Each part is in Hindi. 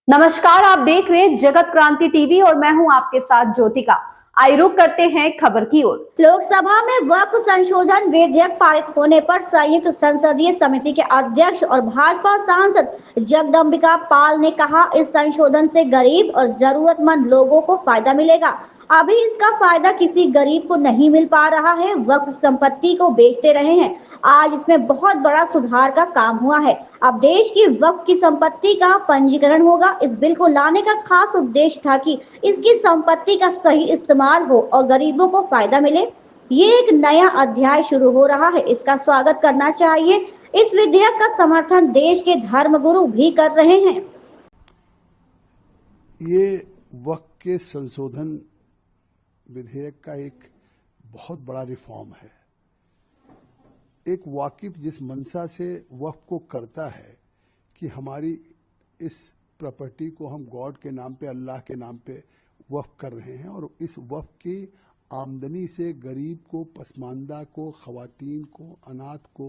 नमस्कार, आप देख रहे हैं जगत क्रांति टीवी और मैं हूं आपके साथ ज्योतिका। आइए रुक करते हैं खबर की ओर। लोकसभा में वक्फ संशोधन विधेयक पारित होने पर संयुक्त संसदीय समिति के अध्यक्ष और भाजपा सांसद जगदम्बिका पाल ने कहा, इस संशोधन से गरीब और जरूरतमंद लोगों को फायदा मिलेगा। अभी इसका फायदा किसी गरीब को नहीं मिल पा रहा है। वक्फ संपत्ति को बेचते रहे हैं, आज इसमें बहुत बड़ा सुधार का काम हुआ है। अब देश की वक्फ की संपत्ति का पंजीकरण होगा। इस बिल को लाने का खास उद्देश्य था कि इसकी संपत्ति का सही इस्तेमाल हो और गरीबों को फायदा मिले। ये एक नया अध्याय शुरू हो रहा है, इसका स्वागत करना चाहिए। इस विधेयक का समर्थन देश के धर्मगुरु भी कर रहे हैं। ये वक्फ के संशोधन विधेयक का एक बहुत बड़ा रिफॉर्म है। एक वाकिफ जिस मंशा से वक्फ को करता है कि हमारी इस प्रॉपर्टी को हम गॉड के नाम पे, अल्लाह के नाम पे वक्फ कर रहे हैं और इस वक्फ की आमदनी से गरीब को, पसमानदा को, खवातीन को, अनाथ को,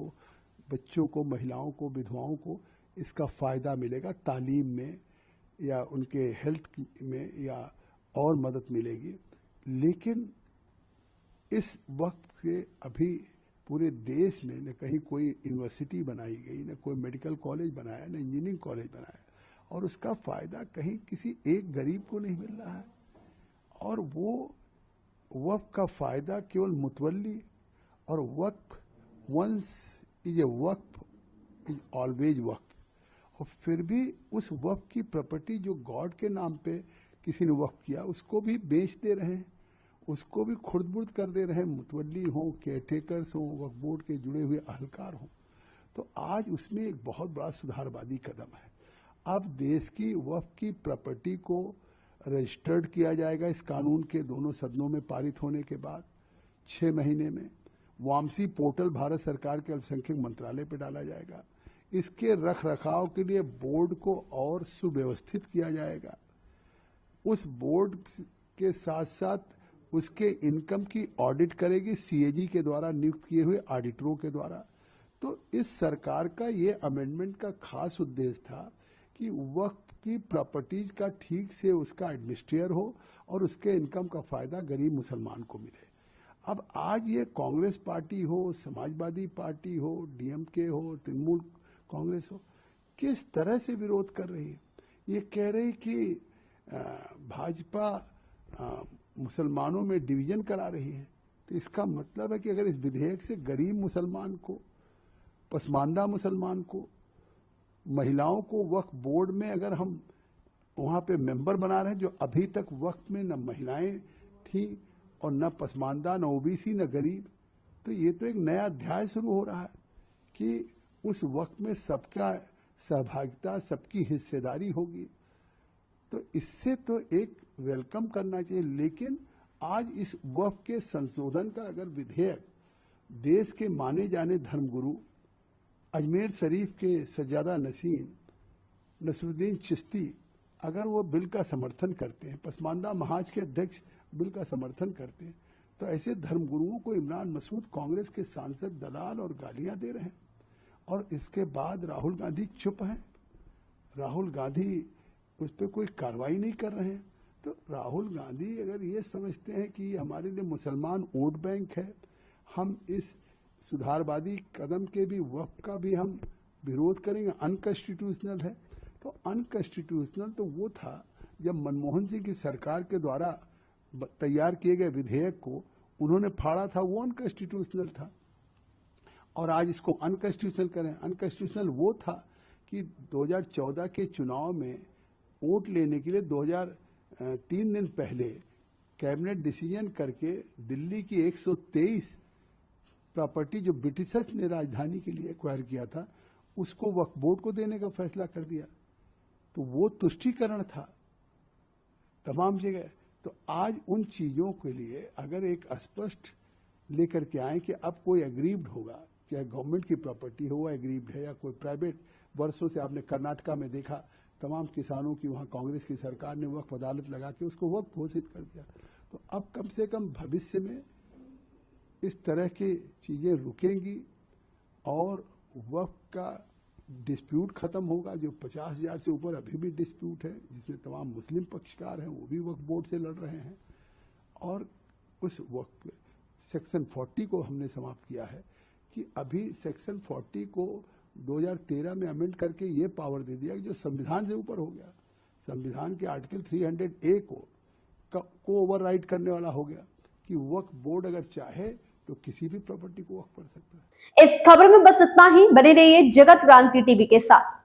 बच्चों को, महिलाओं को, विधवाओं को इसका फ़ायदा मिलेगा। तालीम में या उनके हेल्थ में या और मदद मिलेगी। लेकिन इस वक्त से अभी पूरे देश में न कहीं कोई यूनिवर्सिटी बनाई गई, न कोई मेडिकल कॉलेज बनाया, न इंजीनियरिंग कॉलेज बनाया और उसका फ़ायदा कहीं किसी एक गरीब को नहीं मिल रहा है। और वो वक्फ का फ़ायदा केवल मुतवल्ली, और waqf once is a waqf is always waqf. और फिर भी उस वक्फ की प्रॉपर्टी जो गॉड के नाम पे किसी ने वक्फ किया उसको भी बेच दे रहे हैं, उसको भी खुर्द-बुर्द कर दे रहे हैं, मुतवल्ली हों, केयरटेकर्स हों, वक्फ बोर्ड के जुड़े हुए अहलकार हों। तो आज उसमें एक बहुत बड़ा सुधारवादी कदम है। अब देश की वक्फ की प्रॉपर्टी को रजिस्टर्ड किया जाएगा। इस कानून के दोनों सदनों में पारित होने के बाद 6 महीने में वामसी पोर्टल भारत सरकार के अल्पसंख्यक मंत्रालय पर डाला जाएगा। इसके रख रखाव के लिए बोर्ड को और सुव्यवस्थित किया जाएगा। उस बोर्ड के साथ साथ उसके इनकम की ऑडिट करेगी सीएजी के द्वारा नियुक्त किए हुए ऑडिटरों के द्वारा। तो इस सरकार का ये अमेंडमेंट का खास उद्देश्य था कि वक्फ की प्रॉपर्टीज का ठीक से उसका एडमिनिस्ट्रेटर हो और उसके इनकम का फायदा गरीब मुसलमान को मिले। अब आज ये कांग्रेस पार्टी हो, समाजवादी पार्टी हो, डीएमके हो, तृणमूल कांग्रेस हो, किस तरह से विरोध कर रही है। ये कह रही कि भाजपा मुसलमानों में डिवीजन करा रही है। तो इसका मतलब है कि अगर इस विधेयक से गरीब मुसलमान को, पसमानदा मुसलमान को, महिलाओं को वक्फ बोर्ड में अगर हम वहां पे मेंबर बना रहे हैं, जो अभी तक वक्फ में न महिलाएं थी और न पसमानदा, न ओबीसी, न गरीब, तो ये तो एक नया अध्याय शुरू हो रहा है कि उस वक्त में सबका सहभागिता, सबकी हिस्सेदारी होगी। तो इससे तो एक वेलकम करना चाहिए। लेकिन आज इस वक्फ के संशोधन का अगर विधेयक देश के माने जाने धर्मगुरु अजमेर शरीफ के सज्जादा नसीन नसरुद्दीन चिश्ती अगर वो बिल का समर्थन करते हैं, पसमानदा महाज के अध्यक्ष बिल का समर्थन करते हैं, तो ऐसे धर्मगुरुओं को इमरान मसूद कांग्रेस के सांसद दलाल और गालियां दे रहे हैं। और इसके बाद राहुल गांधी चुप हैं। राहुल गांधी उस पर कोई कार्रवाई नहीं कर रहे हैं। तो राहुल गांधी अगर ये समझते हैं कि हमारे लिए मुसलमान वोट बैंक है, हम इस सुधारवादी कदम के भी, वक्फ का भी हम विरोध करेंगे, अनकॉन्स्टिट्यूशनल है। तो अनकॉन्स्टिट्यूशनल तो वो था जब मनमोहन सिंह की सरकार के द्वारा तैयार किए गए विधेयक को उन्होंने फाड़ा था, वो अनकॉन्स्टिट्यूशनल था। और आज इसको अनकॉन्स्टिट्यूशनल करें। अनकॉन्स्टिट्यूशनल वो था कि 2014 के चुनाव में वोट लेने के लिए 3 दिन पहले कैबिनेट डिसीजन करके दिल्ली की 123 प्रॉपर्टी जो ब्रिटिशर्स ने राजधानी के लिए एक्वायर किया था, उसको वक्फ बोर्ड को देने का फैसला कर दिया। तो वो तुष्टीकरण था तमाम जगह। तो आज उन चीजों के लिए अगर एक स्पष्ट लेकर के आए कि अब कोई एग्रीव्ड होगा, चाहे गवर्नमेंट की प्रॉपर्टी हो, एग्रीव्ड है, या कोई प्राइवेट। वर्षों से आपने कर्नाटका में देखा, तमाम किसानों की वहां कांग्रेस की सरकार ने वक्फ अदालत लगा के उसको वक्फ घोषित कर दिया। तो अब कम से कम भविष्य में इस तरह की चीजें रुकेंगी और वक्फ का डिस्प्यूट खत्म होगा। जो 50,000 से ऊपर अभी भी डिस्प्यूट है, जिसमें तमाम मुस्लिम पक्षकार हैं, वो भी वक्फ बोर्ड से लड़ रहे हैं। और उस वक्त सेक्शन 40 को हमने समाप्त किया है कि अभी सेक्शन 40 को 2013 में अमेंड करके ये पावर दे दिया कि जो संविधान से ऊपर हो गया, संविधान के आर्टिकल 300A को ओवरराइड करने वाला हो गया कि वक्फ बोर्ड अगर चाहे तो किसी भी प्रॉपर्टी को वक्फ कर सकता है। इस खबर में बस इतना ही। बने रहिए जगत क्रांति टीवी के साथ।